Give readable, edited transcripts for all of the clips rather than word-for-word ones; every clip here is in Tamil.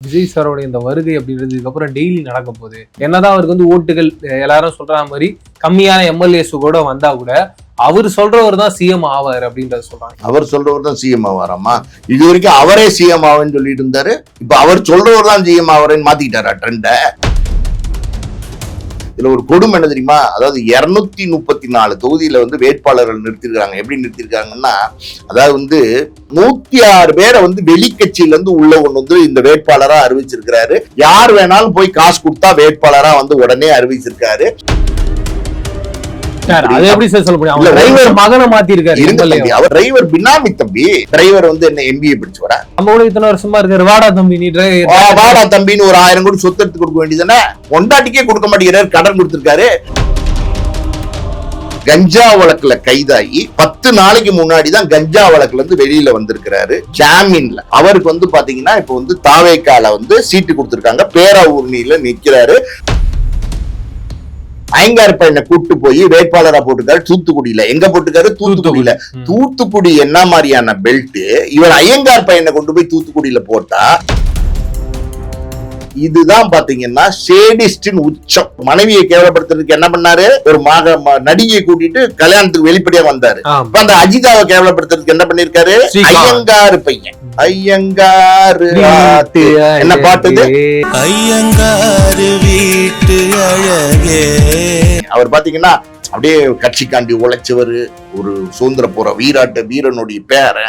விஜய் சாரோட இந்த வருகை அப்படின்றதுக்கு அப்புறம் டெய்லி நடக்க போகுது. என்னதான் அவருக்கு வந்து ஓட்டுகள் எல்லாரும் சொல்ற மாதிரி கம்மியான எம்எல்ஏஸ் கூட வந்தா கூட அவர் சொல்றவர் தான் சிஎம் ஆவார் அப்படின்றத சொல்றாங்க. அவர் சொல்றவர் தான் சிஎம் ஆவாராமா? இது வரைக்கும் அவரே சிஎம் ஆவேன்னு சொல்லிட்டு இருந்தாரு. இப்ப அவர் சொல்றவர் தான் சிஎம் ஆவாரேன்னு மாத்திட்டாரா ட்ரெண்ட? இதுல ஒரு கொடுமை என்ன தெரியுமா? அதாவது 234 தொகுதியில வந்து வேட்பாளர்கள் நிறுத்திருக்காங்க. எப்படி நிறுத்திருக்காங்கன்னா, அதாவது வந்து 106 பேரை வந்து வெளிக்கட்சியில இருந்து உள்ள கொண்டு வந்து இந்த வேட்பாளரா அறிவிச்சிருக்கிறாரு. யார் வேணாலும் போய் காசு கொடுத்தா வேட்பாளரா வந்து உடனே அறிவிச்சிருக்காரு. எப்படி சார் சொல்ல முடியும்? டிரைவர் மகனை மாத்தி இருக்காரு. அவர் டிரைவர் பினாமி தம்பி. டிரைவர் வந்து என்ன எம்பிஏ படிச்சவரா? நம்ம கூட இத்தனை வருஷமா இருக்காரு. வாடா தம்பி நீ வாடா தம்பின்னு ஒரு 1000 கோடி சொத்து எடுத்து கொடுக்க வேண்டியதுதானே? பொண்டாட்டிக்கே கொடுக்க மாட்டேங்கிறாரு, கடன் கொடுத்திருக்காரு. கஞ்சா வழக்குல கைதாகி 10 நாளைக்கு முன்னாடி தான் கஞ்சா வழக்குல இருந்து வெளியில வந்திருக்கிறாரு ஜாமீன்ல. அவருக்கு வந்து பாத்தீங்கன்னா இப்ப வந்து தாவேக்கால வந்து சீட்டு கொடுத்திருக்காங்க. பேராவூர்ணியில நிக்கிறாரு. ஐயங்கார் பையனை கூட்டு போய் வேட்பாளரா போட்டுக்காரு தூத்துக்குடியில. எங்க போட்டுக்காரு? தூத்துக்குடியில. தூத்துக்குடி என்ன மாதிரியான பெல்ட்? இவர் ஐயங்கார் பையனை கொண்டு போய் தூத்துக்குடியில போட்டா இதுதான் பாத்தீங்கன்னா சேடிஸ்டின் உச்சம். மனைவியை கேவலப்படுத்துறதுக்கு என்ன பண்ணாரு? ஒரு நடிகையை கூட்டிட்டு கல்யாணத்துக்கு வெளிப்படையா வந்தாரு. அந்த அஜிதாவை கேவலப்படுத்துறதுக்கு என்ன பண்ணிருக்காரு? ஐயங்கார் பையன். ஐயங்காரு என்ன பாட்டுது? ஐயங்காரு வீட்டு அழகே. அவர் பாத்தீங்கன்னா அப்படியே கட்சிக்காண்டி உழைச்சவர், ஒரு சுதந்திர போற வீரனுடைய பேரை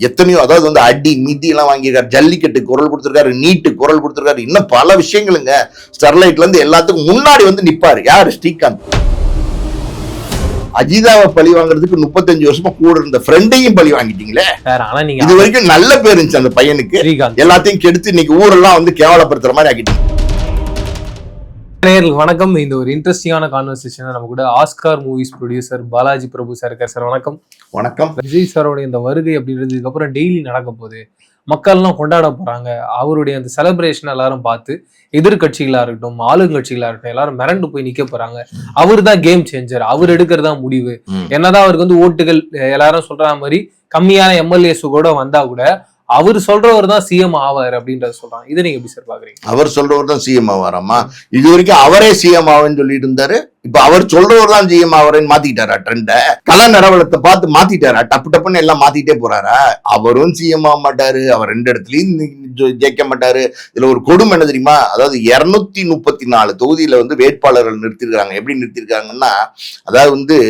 எத்தனையோ, அதாவது வந்து அடி மிதி எல்லாம் வாங்கியிருக்காரு, ஜல்லிக்கட்டு குரல் கொடுத்திருக்காரு, நீட்டு குரல் கொடுத்திருக்காரு, இன்னும் பல விஷயங்களுங்க. ஸ்டெர்லைட்ல இருந்து எல்லாத்துக்கும் முன்னாடி வந்து நிப்பாரு. யாரு? ஸ்ரீகாந்த். அஜிதாவை பழி வாங்குறதுக்கு 35 வருஷமா கூட இருந்த ஃப்ரெண்டையும் பழி வாங்கிட்டீங்களே. இது வரைக்கும் நல்ல பேர் இருந்துச்சு அந்த பையனுக்கு, எல்லாத்தையும் கெடுத்து இன்னைக்கு ஊரெல்லாம் வந்து கேவலப்படுத்துற மாதிரி ஆக்கிட்டீங்க. வணக்கம். இந்த ஒரு இன்ட்ரெஸ்டிங்கான கான்வர்சேஷன் நம்ம கூட ஆஸ்கார் மூவிஸ் ப்ரொடியூசர் பாலாஜி பிரபு சார் இருக்கார். சார் வணக்கம். வணக்கம். விஜய் சாரோட இந்த வருகை அப்படின்றதுக்கு அப்புறம் டெய்லி நடக்க போகுது. மக்கள்லாம் கொண்டாட போறாங்க. அவருடைய அந்த செலிப்ரேஷன் எல்லாரும் பார்த்து எதிர்கட்சிகளா இருக்கட்டும், ஆளுங்கட்சிகளா இருக்கட்டும், எல்லாரும் மிரண்டு போய் நிக்க போறாங்க. அவர் தான் கேம் சேஞ்சர், அவர் எடுக்கிறதா முடிவு. என்னதான் அவருக்கு வந்து ஓட்டுகள் எல்லாரும் சொல்ற மாதிரி கம்மியான எம்எல்ஏஸ் கூட வந்தா கூட அவர் சொல்றவர் தான் சிஎம் ஆவார் அப்படின்றத சொல்றாங்க. இதை நீங்க எப்படி சார் பாக்குறீங்க? அவர் சொல்றவர் தான் சிஎம் ஆவாராமா? இது வரைக்கும் அவரே சிஎம் ஆவேன்னு சொல்லிட்டு இருந்தாரு. இப்ப அவர் சொல்றவர் தான் சிஎம் ஆவாரேன்னு மாத்திட்டாரா ட்ரெண்ட? கல நிலவரத்தை பார்த்து மாத்திட்டாரா? டப்பு டப்புன்னு எல்லாம் மாத்திட்டே போறாரா? அவரும் சிஎம் ஆக மாட்டாரு, அவர் 2 இடத்துலயும் ஜெயிக்க மாட்டாரு. இதுல ஒரு கொடுமை என்ன தெரியுமா? அதாவது 234 தொகுதியில வந்து வேட்பாளர்கள் நிறுத்திருக்காங்க. எப்படி நிறுத்திருக்காங்கன்னா, அதாவது வந்து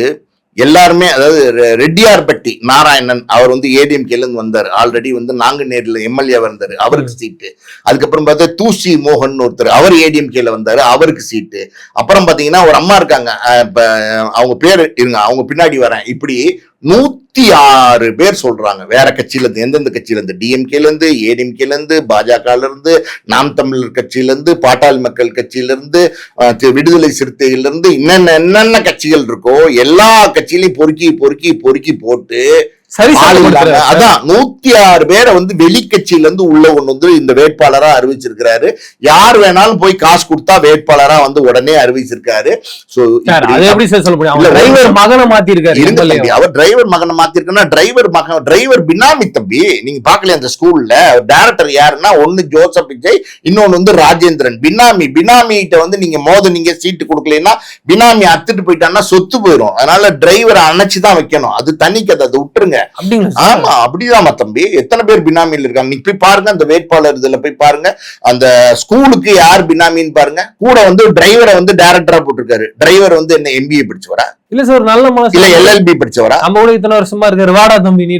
எல்லாருமே, அதாவது ரெட்டியார்பட்டி நாராயணன் அவர் வந்து ஏடிஎம்கேல இருந்து வந்தார். ஆல்ரெடி வந்து நாங்குநேரில் எம்எல்ஏ வந்தாரு, அவருக்கு சீட்டு. அதுக்கப்புறம் பார்த்தா தூசி மோகன் ஒருத்தர், அவர் ஏடிஎம்கேல வந்தாரு, அவருக்கு சீட்டு. அப்புறம் பாத்தீங்கன்னா ஒரு அம்மா இருக்காங்க, அவங்க பேர் இருங்க, அவங்க பின்னாடி வரேன். இப்படி 106 பேர் சொல்றாங்க வேற கட்சியில இருந்து. எந்தெந்த கட்சியில இருந்து? டிஎம்கேல இருந்து, ஏடிஎம்கேல இருந்து, பாஜகல இருந்து, நாம் தமிழர் கட்சியில இருந்து, பாட்டாளி மக்கள் கட்சியில இருந்து, விடுதலை சிறுத்தைகள்ல இருந்து, என்னென்ன கட்சிகள் இருக்கோ எல்லா கட்சியிலையும் பொறுக்கி பொறுக்கி பொறுக்கி போட்டு அதான் 106 பேரை வந்து வெளிக்கட்சியில இருந்து உள்ள கொண்டு வந்து இந்த வேட்பாளரா அறிவிச்சிருக்கிறாரு. யார் வேணாலும் போய் காசு கொடுத்தா வேட்பாளரா வந்து உடனே அறிவிச்சிருக்காரு. டிரைவர் மகனை மாத்தி இருக்காரு. அவர் டிரைவர் மகனை மாத்திருக்கா? டிரைவர் பினாமி தம்பி. நீங்க பாக்கல அந்த ஸ்கூல்ல டைரக்டர் யாருன்னா, ஒன்னு ஜோசப் விஜய், இன்னொன்னு வந்து ராஜேந்திரன். பினாமிட்ட வந்து நீங்க சீட்டு கொடுக்கலன்னா பினாமி அத்துட்டு போயிட்டான்னா சொத்து போயிடும். அதனால டிரைவரை அணைச்சுதான் வைக்கணும். அது தனி கதை, அதை விட்டுருங்க. ஆமா, அப்படிதான் தம்பி. எத்தனை பேர் பினாமியில் இருக்காங்க நீங்க போய் பாருங்க. அந்த வேட்பாளர் இதுல போய் பாருங்க. அந்த ஸ்கூலுக்கு யார் பினாமின்னு பாருங்க. கூட வந்து டிரைவரை வந்து டைரக்டரா போட்டிருக்காரு. டிரைவர் வந்து என்ன எம்பிஏ படிச்சவரா? இல்ல சார், நல்ல மனசு. இல்ல எல்எல்பி படிச்சவரா? நம்ம கூட இத்தனை வருஷமா இருக்காரு. வாடா தம்பி நீ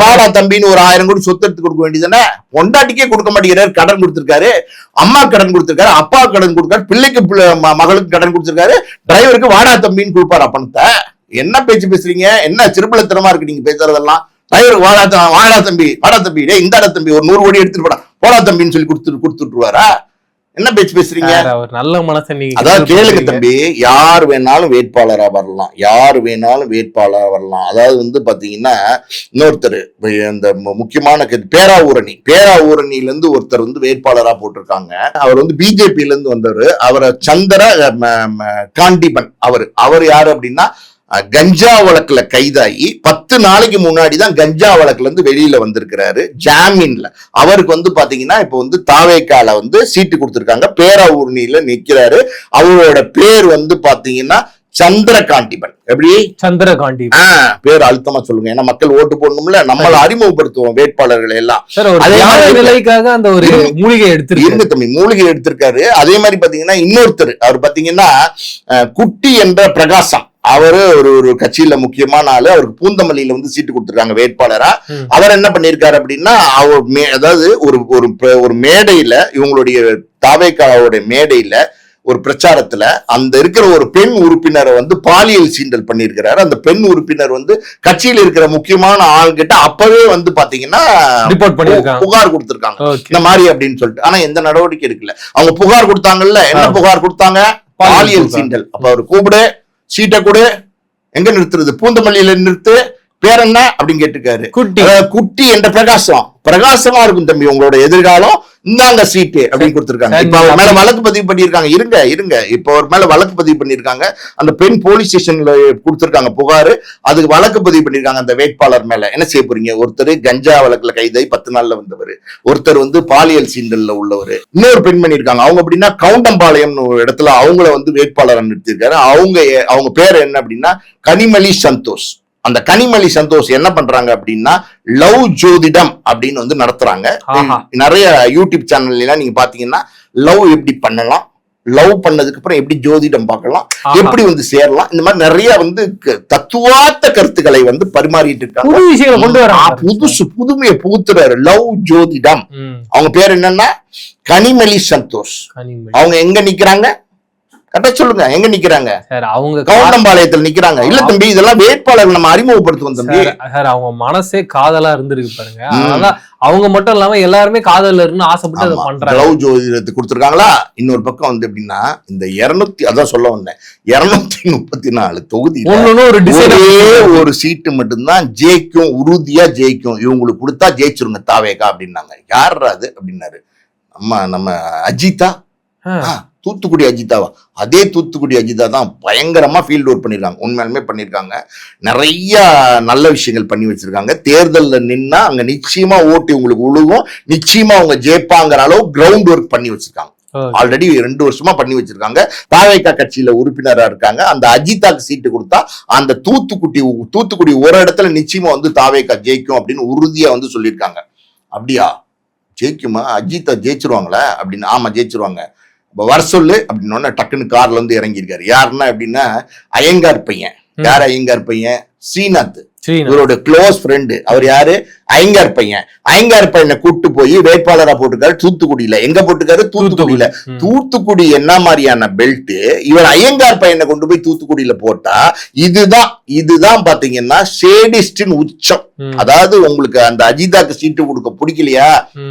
வாடா தம்பின்னு ஒரு 1000 கோடி சொத்து எடுத்து கொடுக்க வேண்டியதுதானே? பொண்டாட்டிக்கே கொடுக்க மாட்டேங்கிறாரு, கடன் கொடுத்திருக்காரு. அம்மா கடன் கொடுத்திருக்காரு, அப்பா கடன் கொடுத்திருக்காரு, பிள்ளைக்கு மகளுக்கு கடன் கொடுத்திருக்காரு. டிரைவருக்கு வாடா தம்பின்னு கொடுப்பாரு பணத்தை. என்ன பேச்சு பேசுறீங்க? என்ன சிறுபலத்தனமா இருக்கு நீங்க பேசுறதெல்லாம்? டிரைவர் வாடா தம்பி இந்த தம்பி ஒரு 100 கோடி எடுத்துட்டு போடா தம்பின்னு சொல்லி கொடுத்துருவாரா? என்ன பேச்சு பேசுறீங்க? நல்ல மனசு. அதாவது கேளுங்க தம்பி, யார் வேணாலும் வேட்பாளரா வரலாம், யார் வேணாலும் வேட்பாளரா வரலாம். அதாவது வந்து பாத்தீங்கன்னா இன்னொருத்தர் இந்த முக்கியமான பேராவூரணியில இருந்து ஒருத்தர் வந்து வேட்பாளரா போட்டிருக்காங்க. அவர் வந்து பிஜேபியில இருந்து வந்தவர். அவரை சந்திர காண்டிபன். அவர் யாரு அப்படின்னா கஞ்சா வழக்குல கைதாகி 10 நாளைக்கு முன்னாடி தான் கஞ்சா வழக்குல இருந்து வெளியில வந்திருக்கிறாரு ஜாமீன்ல. அவருக்கு வந்து பாத்தீங்கன்னா இப்ப வந்து தாவேக்கால வந்து சீட்டு கொடுத்திருக்காங்க, பேராவூர்ணியில நிக்கிறாரு. அவரோட பேர் வந்து பாத்தீங்கன்னா சந்திரகாண்டிபன். எப்படி? சந்திரகாண்டி. பேர் அழுத்தமா சொல்லுங்க, ஏன்னா மக்கள் ஓட்டு போடணும்ல, நம்மள அறிமுகப்படுத்துவோம் வேட்பாளர்கள் எல்லாம். நிலைக்காக அந்த ஒரு மூலிகை இருந்து தம்பி மூலிகை எடுத்திருக்காரு. அதே மாதிரி பாத்தீங்கன்னா இன்னொருத்தர், அவர் பாத்தீங்கன்னா குட்டி என்ற பிரகாசம், அவரு ஒரு கட்சியில முக்கியமான ஆளு. அவருக்கு பூந்தமல்லியில வந்து சீட்டு கொடுத்திருக்காங்க வேட்பாளரா. அவர் என்ன பண்ணிருக்காரு அப்படின்னா, அவர் அதாவது ஒரு மேடையில, இவங்களுடைய தாவேக்காவோட மேடையில ஒரு பிரச்சாரத்துல அந்த இருக்கிற ஒரு பெண் உறுப்பினரை வந்து பாலியல் சீண்டல் பண்ணிருக்கிறாரு. அந்த பெண் உறுப்பினர் வந்து கட்சியில இருக்கிற முக்கியமான ஆள்கிட்ட அப்பவே வந்து பாத்தீங்கன்னா ரிப்போர்ட் பண்ணிருக்காங்க, புகார் கொடுத்திருக்காங்க இந்த மாதிரி அப்படின்னு சொல்லிட்டு. ஆனா எந்த நடவடிக்கை எடுக்கல. அவங்க புகார் கொடுத்தாங்கல்ல, என்ன புகார் கொடுத்தாங்க? பாலியல் சீண்டல். அப்ப அவர் கூப்பிடு, சீட்டை கொடு, எங்க நிறுத்துறது? பூந்தமல்லியில நிறுத்து, பேர் என்ன அப்படின்னு கேட்டிருக்காரு. குட்டி என்ற பிரகாசமா இருக்கும் தம்பி உங்களோட எதிர்காலம், இந்தாங்க சீட்டு அப்படின்னு கொடுத்திருக்காங்க. இப்ப அவர் மேல வழக்கு பதிவு பண்ணிருக்காங்க. இருங்க இப்ப அவர் மேல வழக்கு பதிவு பண்ணிருக்காங்க. அந்த பெண் போலீஸ் ஸ்டேஷன்ல கொடுத்திருக்காங்க புகாரு. அதுக்கு வழக்கு பதிவு பண்ணிருக்காங்க அந்த வேட்பாளர் மேல. என்ன செய்ய போறீங்க? ஒருத்தர் கஞ்சா வழக்குல கைதாகி 10 நாள்ல வந்தவர், ஒருத்தர் வந்து பாலியல் சீண்டல்ல உள்ளவர், இன்னொரு பெண் பண்ணிருக்காங்க. அவங்க அப்படின்னா கவுண்டம்பாளையம் ஒரு இடத்துல அவங்கள வந்து வேட்பாளர் நிறுத்திருக்காரு. அவங்க பேர் என்ன அப்படின்னா கனிமொழி சந்தோஷ். அந்த கனிமொழி சந்தோஷ் என்ன பண்றாங்க அப்படின்னா லவ் ஜோதிடம் அப்படின்னு வந்து நடத்துறாங்க. நிறைய யூடியூப் சேனல்ல எல்லாம் நீங்க பாத்தீங்கன்னா லவ் எப்படி பண்ணலாம், லவ் பண்ணதுக்கு அப்புறம் எப்படி ஜோதிடம் பார்க்கலாம், எப்படி வந்து சேரலாம், இந்த மாதிரி நிறைய வந்து தத்துவார்த்த கருத்துக்களை வந்து பரிமாறிட்டு இருக்காங்க. புதுமையை புகுத்துறாரு லவ் ஜோதிடம். அவங்க பேர் என்னன்னா கனிமொழி சந்தோஷ். அவங்க எங்க நிக்கிறாங்க? கரெக்டா சொல்லுங்க, எங்க நிக்கிறாங்க? அவங்க கவுண்டம்பாளையத்துல நிக்கிறாங்க. இல்ல தம்பி, இதெல்லாம் வேட்பாளர் நம்ம அறிமுகப்படுத்துவோம் தம்பி. அவங்க மனசே காதலா இருந்திருக்கு பாருங்க. அதனால அவங்க மட்டும் இல்லாம எல்லாருமே காதல்ல இருந்து ஆசைப்பட்டு அதை பண்றாங்க. லவ் ஜோதிடத்துக்கு கொடுத்திருக்காங்களா? இன்னொரு பக்கம் வந்து எப்படின்னா இந்த 200, அதான் சொல்ல வந்தேன், 234 தொகுதி ஒரு சீட்டு மட்டும்தான் ஜெயிக்கும், உறுதியா ஜெயிக்கும், இவங்களுக்கு கொடுத்தா ஜெயிச்சிருங்க தாவேகா அப்படின்னாங்க. யார் அது அப்படின்னாரு, நம்ம அஜிதா. தூத்துக்குடி அஜிதாவா? அதே தூத்துக்குடி அஜிதா தான் பயங்கரமா ஃபீல்ட் ஒர்க் பண்ணிருக்காங்க, உண்மையாலுமே பண்ணிருக்காங்க. நிறைய நல்ல விஷயங்கள் பண்ணி வச்சிருக்காங்க. தேர்தல்ல நின்னா அங்க நிச்சயமா ஓட்டு உங்களுக்கு உழுகும், நிச்சயமா அவங்க ஜெயிப்பாங்கிற அளவு கிரவுண்ட் ஒர்க் பண்ணி வச்சிருக்காங்க. ஆல்ரெடி 2 வருஷமா பண்ணி வச்சிருக்காங்க. தாவேகா கட்சியில உறுப்பினரா இருக்காங்க. அந்த அஜிதாக்கு சீட்டு கொடுத்தா அந்த தூத்துக்குடி ஒரு இடத்துல நிச்சயமா வந்து தாவேகா ஜெயிக்கும் அப்படின்னு உறுதியா வந்து சொல்லியிருக்காங்க. அப்படியா? ஜெயிக்குமா? அஜிதா ஜெயிச்சிருவாங்களா அப்படின்னு? ஆமா ஜெயிச்சிருவாங்க. வர சொல்லு அப்படின்னு டக்குன்னு கார்ல வந்து இறங்கியிருக்காரு. யாருன்னா அப்படின்னா ஐயங்கார் பையன். யார் ஐயங்கார் பையன்? ஸ்ரீநாத், இவரோட க்ளோஸ் ஃப்ரெண்டு. அவர் யாரு? ஐயங்கார் பையன். ஐயங்கார் பையனை கூட்டு போய் வேட்பாளரா போட்டுக்காரு தூத்துக்குடியில. எங்க போட்டுக்காரு? தூத்துக்குடியில. தூத்துக்குடி என்ன மாதிரியான பெல்ட்? இவர் ஐயங்கார் பையனை கொண்டு போய் தூத்துக்குடியில போட்டா இதுதான் பாத்தீங்கன்னா சேடிஸ்டின் உச்சம். அதாவது உங்களுக்கு அந்த அஜிதாக்கு சீட்டு கொடுக்க பிடிக்கலையா,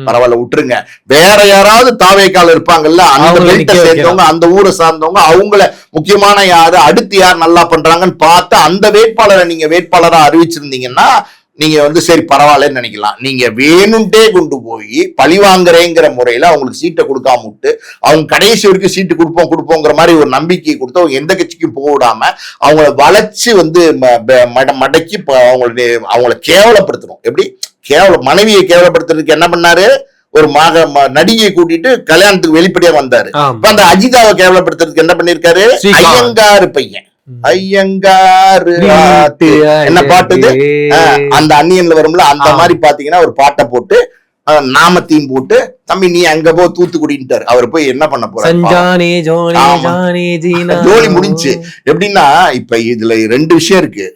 பரவாயில்ல விட்டுருங்க, வேற யாராவது தாவேக்கால இருப்பாங்கல்ல, அந்த பெல்ட்டை சேர்ந்தவங்க, அந்த ஊரை சார்ந்தவங்க, அவங்கள முக்கியமான யாரு, அடுத்து யார் நல்லா பண்றாங்கன்னு பார்த்து அந்த வேட்பாளரை நீங்க வேட்பாளரா அறிவிச்சிருந்தீங்கன்னா நீங்க வந்து சரி பரவாயில்லன்னு நினைக்கலாம். நீங்க வேணும்ட்டே கொண்டு போய் பழிவாங்குறேங்கிற முறையில அவங்களுக்கு சீட்டை கொடுக்காம விட்டு அவங்க கடைசி வரைக்கும் சீட்டு கொடுப்போங்கிற மாதிரி ஒரு நம்பிக்கையை கொடுத்து அவங்க எந்த கட்சிக்கும் போக விடாம அவங்கள வளைச்சு வந்து மடக்கி அவங்கள கேவலப்படுத்தணும். எப்படி மனைவியை கேவலப்படுத்துறதுக்கு என்ன பண்ணாரு? ஒரு நடிகையை கூட்டிட்டு கல்யாணத்துக்கு வெளிப்படையா வந்தாரு. அந்த அஜிதாவை கேவலப்படுத்துறதுக்கு என்ன பண்ணிருக்காரு? ஐயங்காரு பையன். ஐயங்காரு என்ன பாட்டுது? அந்த அந்நியன்ல வரும்ல, அந்த மாதிரி பாத்தீங்கன்னா ஒரு பாட்டை போட்டு நாமத்தையும் போட்டு தம்பி நீ அங்க போ தூத்துக்குடின்ட்டாரு. அவர் போய் என்ன பண்ண போறாரு? ஜோலி முடிஞ்சு. எப்படின்னா இப்ப இதுல 2 விஷயம் இருக்கு.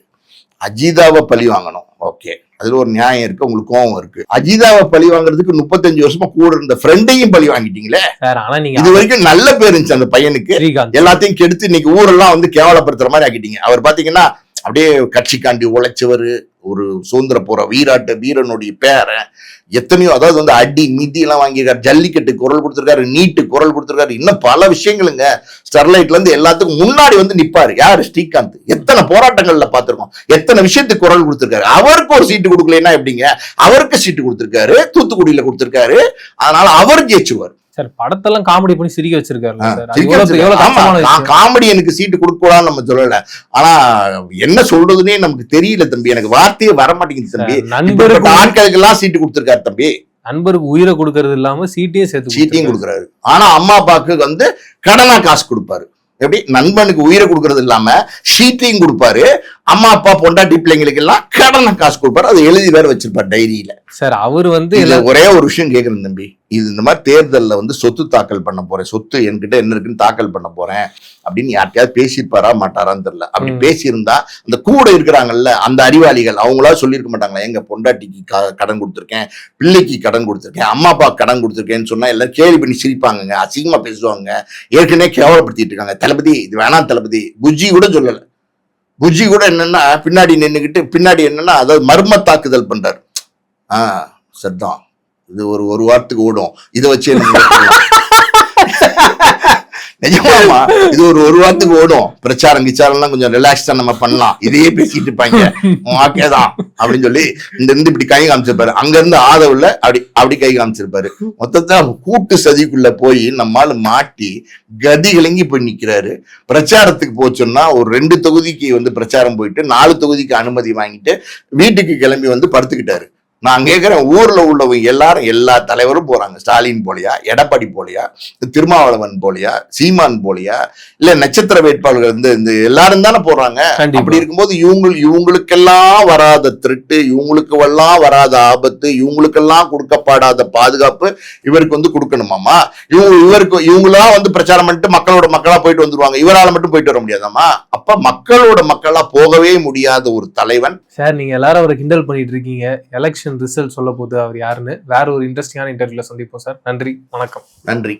அஜிதாவை பழி வாங்கணும், ஓகே, அதுல ஒரு நியாயம் இருக்கு, உங்களுக்கு கோவம் இருக்கு. அஜிதாவை பழி வாங்குறதுக்கு 35 வருஷமா கூட இருந்த ஃப்ரெண்டையும் பழி வாங்கிட்டீங்களே. இது வரைக்கும் நல்ல பேர் இருந்துச்சு அந்த பையனுக்கு, எல்லாத்தையும் கெடுத்து இன்னைக்கு ஊரெல்லாம் வந்து கேவலப்படுத்துற மாதிரி ஆக்கிட்டீங்க. அவர் பாத்தீங்கன்னா அப்படியே கட்சிக்காண்டி உழைச்சவர், ஒரு சுதந்திர போற வீரனுடைய பேரன் எத்தனையோ, அதாவது வந்து அடி மிதி எல்லாம் வாங்கியிருக்காரு, ஜல்லிக்கட்டு குரல் கொடுத்திருக்காரு, நீட்டு குரல் கொடுத்திருக்காரு, இன்னும் பல விஷயங்களுங்க. ஸ்டெர்லைட்ல இருந்து எல்லாத்துக்கும் முன்னாடி வந்து நிப்பாரு யாரு? ஸ்ரீகாந்த். எத்தனை போராட்டங்கள்ல பார்த்திருக்கோம், எத்தனை விஷயத்துக்கு குரல் கொடுத்திருக்காரு. அவருக்கு ஒரு சீட்டு கொடுக்கலன்னா எப்படிங்க? அவருக்கு சீட்டு கொடுத்திருக்காரு, தூத்துக்குடியில கொடுத்திருக்காரு, அதனால அவர் ஜெயிச்சுவார். சார் படத்தெல்லாம் காமெடி பண்ணி சிரிக்க வச்சிருக்காரு. காமெடி எனக்கு சீட்டு கொடுக்கூடாதுன்னு நம்ம சொல்லல, ஆனா என்ன சொல்றதுன்னே நமக்கு தெரியல தம்பி, எனக்கு வார்த்தையே வர மாட்டேங்குது தம்பி. நண்பருக்கு ஆட்களுக்கு எல்லாம் சீட்டு கொடுத்திருக்காரு தம்பி. நண்பருக்கு உயிரை கொடுக்கறது இல்லாம சீட்டையும் கொடுக்குறாரு. ஆனா அம்மா அப்பாவுக்கு வந்து கடனா காசு கொடுப்பாரு. எப்படி? நண்பனுக்கு உயிரை கொடுக்கறது இல்லாம ஷீட்டையும் கொடுப்பாரு, அம்மா அப்பா பொண்டாட்டி பிள்ளைங்களுக்கு எல்லாம் கடனை காசு கொடுப்பாரு. அது எழுதி வேற வச்சிருப்பாரு டைரியில. சார் அவர் வந்து ஒரே ஒரு விஷயம் கேக்குறேன் தம்பி, இது இந்த மாதிரி தேர்தல்ல வந்து சொத்து தாக்கல் பண்ண போறேன், சொத்து என்கிட்ட என்ன இருக்குன்னு தாக்கல் பண்ண போறேன் அப்படின்னு யார்கிட்டயாவது பேசியிருப்பாரா மாட்டாரான்னு தெரியல. அப்படி பேசியிருந்தா அந்த கூட இருக்கிறாங்கல்ல அந்த அறிவாளிகள் அவங்களா சொல்லியிருக்க மாட்டாங்களா, எங்க பொண்டாட்டிக்கு கடன் கொடுத்துருக்கேன், பிள்ளைக்கு கடன் கொடுத்துருக்கேன், அம்மா அப்பா கடன் கொடுத்துருக்கேன்னு சொன்னா எல்லாரும் கேள்வி பண்ணி சிரிப்பாங்க, அசிங்கமா பேசுவாங்க, ஏற்கனவே கேவலப்படுத்திட்டு இருக்காங்க. தளபதி இது வேணாம் தளபதி. புஜ்ஜி கூட சொல்லல. புஜ்ஜி கூட என்னன்னா பின்னாடி நின்னுக்கிட்டு பின்னாடி என்னன்னா அதாவது மர்ம தாக்குதல் பண்றாரு. சரிதான், இது ஒரு வாரத்துக்கு ஓடும், இதை வச்சு நிஜமாமா இது ஒரு வாரத்துக்கு ஓடும், பிரச்சாரம் கிச்சாரம் கொஞ்சம் ரிலாக்ஸ்டா நம்ம பண்ணலாம், இதையே பேசிட்டு இருப்பாங்க, ஓகேதான் அப்படின்னு சொல்லி இருந்து இப்படி கை காமிச்சிருப்பாரு. அங்க இருந்து ஆதவுல அப்படி கை காமிச்சிருப்பாரு. மொத்தத்துல கூட்டு சதிக்குள்ள போய் நம்மால மாட்டி கதி கிளங்கி போய் நிக்கிறாரு. பிரச்சாரத்துக்கு போச்சோம்னா ஒரு 2 தொகுதிக்கு வந்து பிரச்சாரம் போயிட்டு 4 தொகுதிக்கு அனுமதி வாங்கிட்டு வீட்டுக்கு கிளம்பி வந்து படுத்துக்கிட்டாரு. நான் கேட்கிறேன், ஊர்ல உள்ளவங்க எல்லாரும் எல்லா தலைவரும் போறாங்க. ஸ்டாலின் போலியா, எடப்பாடி போலியா, திருமாவளவன் போலியா, சீமான் போலியா, இல்ல நட்சத்திர வேட்பாளர்கள் வந்து இந்த எல்லாரும் தானே போறாங்க. அப்படி இருக்கும்போது இவங்களுக்கெல்லாம் வராத திருட்டு, இவங்களுக்கெல்லாம் வராத ஆபத்து, இவங்களுக்கெல்லாம் கொடுக்கப்படாத பாதுகாப்பு இவருக்கு வந்து கொடுக்கணுமாமா? இவங்களா வந்து பிரச்சாரம் பண்ணிட்டு மக்களோட மக்களா போயிட்டு வந்துருவாங்க, இவரால மட்டும் போயிட்டு வர முடியாதாமா? அப்ப மக்களோட மக்களா போகவே முடியாத ஒரு தலைவன். சார் நீங்க எல்லாரும் அவரை கிண்டல் பண்ணிட்டு இருக்கீங்க. எலெக்ஷன் ரிசல்ட் சொல்ல போது அவர் யாருன்னு வேற ஒரு இன்ட்ரெஸ்டிங்கான இன்டர்வியூல சந்திப்போம் சார். நன்றி, வணக்கம். நன்றி.